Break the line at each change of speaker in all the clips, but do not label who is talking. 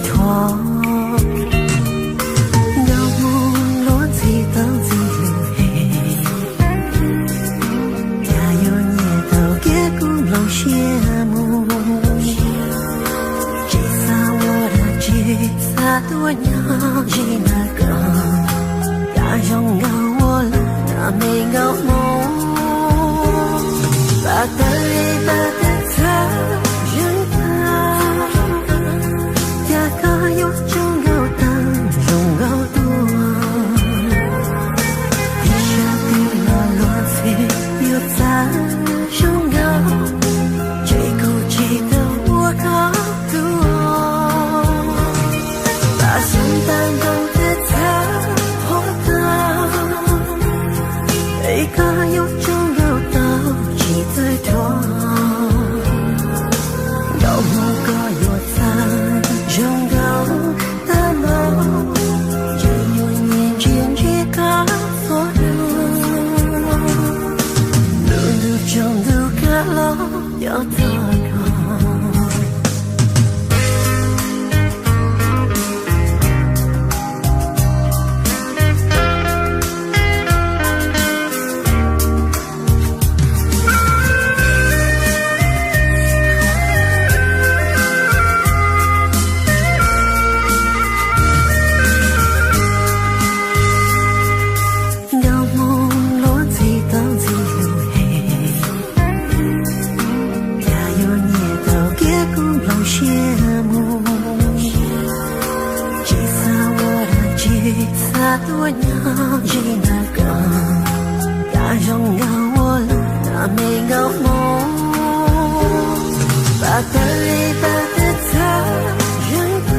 托。多鸟一那个，大拥有我了，那没搞梦，把的一把的他人他，呀个有种高档，种高多，地下地落落水有咱种高，最孤寂的我高度。圣诞中的他活到一个有种有到几最多有某个有咱种高的梦也有年间去高所路路中路个路有多多鸟一那个，大拥有我了，那没搞梦，把的一把的他人他，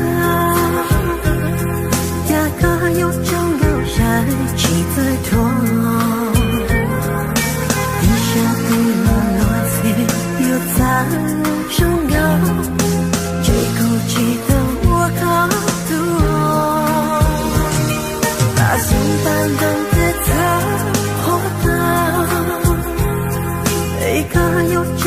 呀个有种有晒几最多，地下地落落水有咱种高，最孤寂的我高度。圣诞中的他活到一个有种